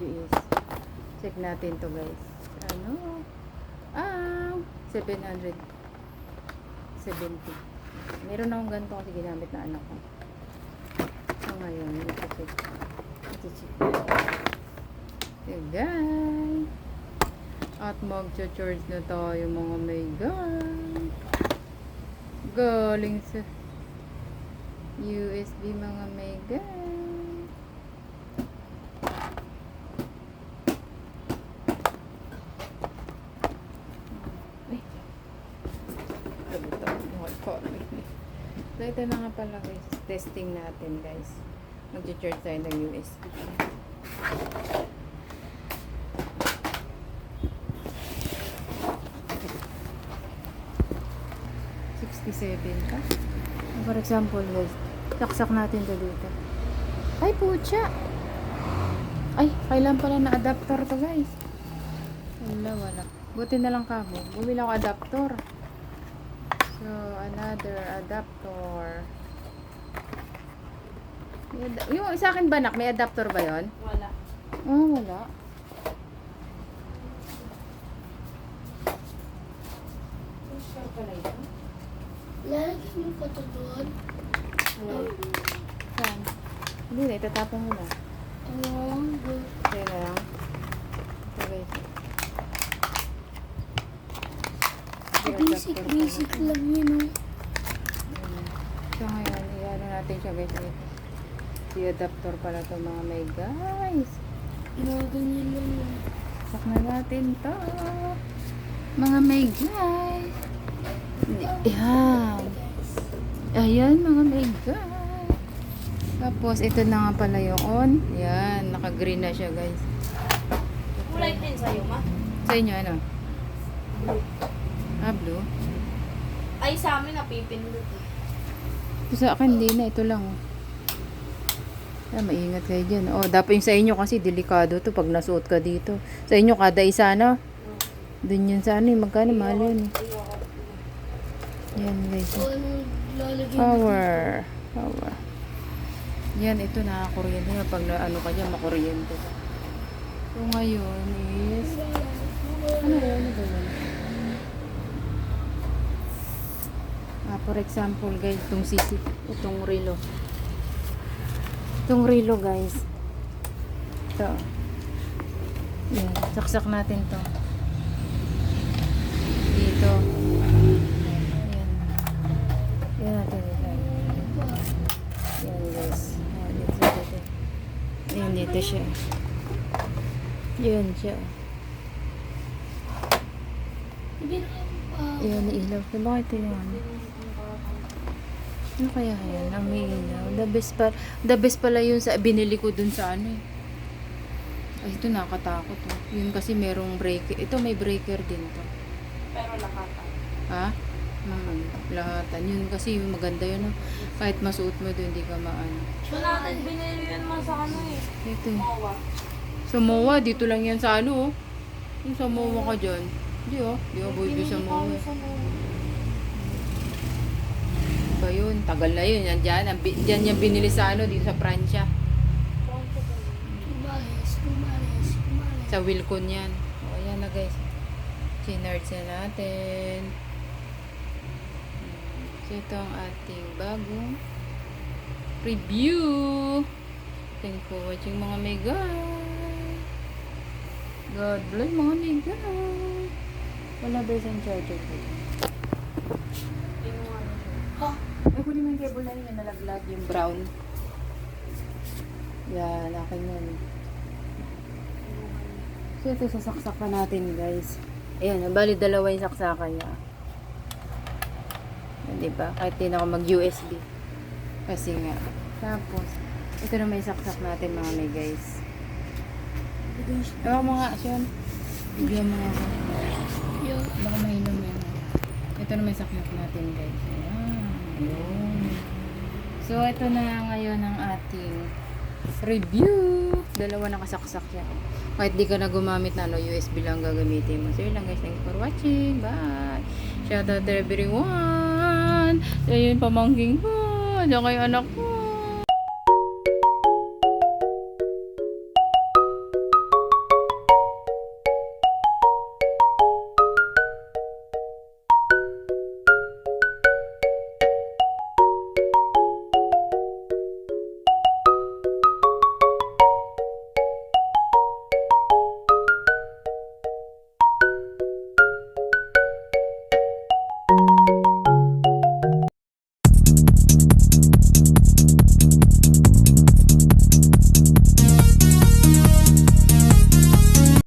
is, check natin to guys. Ano? 770. Meron akong ganito kasi ginamit na anak ko. So ngayon, ito-check. Okay guys. At mag-charge na tayo mga may guys. Galing sa USB mga may guys. Ay. So ito na nga pala guys. Testing natin guys. Mag-charge tayo ng USB. 67 ka. For example, guys, saksak natin to dito. Ay, pucha! Ay, kailan pala na adapter to, guys. Wala. Buti na lang kamo. Bumili ako adapter. So, another adapter. Yung sa akin ba, nak, may adapter ba yon? Wala. Oh, wala. Sure pala ito. Lalagyan mo pa ito doon. Saan? Hindi na, itatapon mo na. Kaya na lang. Ito guys. Basic lang yun, oh. So ngayon, i-ano natin siya guys. I-adapter pala ito mga may guys. Ganyan lang yun. Sak na natin to. Mga may guys. Ayan. Ayan mga may guys. Tapos ito na nga pala yung on. Ayan, naka-green na siya guys. Kulay din sa'yo, ma? Sa inyo ano? Blue? Ay, sa amin napipindot eh. Sa akin hindi na, ito lang. Maingat kayo dyan. Dapat yung sa inyo kasi delikado to pag nasuot ka dito. Sa inyo kada isa na. Dun yun sa ano, magkano mahal yun. Yan guys. Power. Yan, ito nakakuryente na. Pag ano ka dyan, makuryente ka. So ngayon is, ano ba yun? For example guys, itong relo. Itong relo guys. Ito. Yan, saksak natin to. Dito. Yan. Yan natin ito. Yan guys. Dito. Yan dito siya. Yan siya. Yan, ilaw. So, bakit yun? Ano kaya yan? Ang may ilaw. The best pala yun sa binili ko dun sa ano eh. Ay, ito nakatakot oh. Yun kasi merong breaker. Ito may breaker din to. Pero lakatan. Ha? Lahatan. Yun kasi yung maganda yun. Oh. Kahit masuot mo doon, hindi ka maano. So natin, binili yun mo sa ano eh. Ito eh. Mawa. Sa MOA, dito lang yan sa ano oh. Yung sa MOA ka dyan. Hindi oh. Hindi ako boy sa MOA. Ba yun? Tagal na yun. Yan dyan. Dyan yung binili sa ano, dito sa Pransya. Sa Wilcon yan. O, ayan na guys. Chinards na natin. So, ito ang ating bagong review. Thank you for watching mga may guys. God bless mga may guys. Wala ba isang charger ko? Ay, huli mo yung cable na yun. Nalaglag yung brown. Yan, akin yun. So, ito sasaksakan natin, guys. Ayan, bali dalawa yung saksakan niya. Diba? Kahit din ako mag-USB. Kasi nga. Tapos, ito na may saksak natin, mga may guys. Ewan mo nga, Sean. Bigyan mo nga ako. Baka mahinom yan. Ito na may saksak natin, guys. Ayan. So, ito na ngayon ang ating review. Dalawa nakasaksak yan. Kahit di ka na gumamit na USB lang gagamitin mo. So, yun lang guys. Thanks for watching. Bye! Shout out to everyone! So, yun, pamangking ko. Diyan kayo anak ko.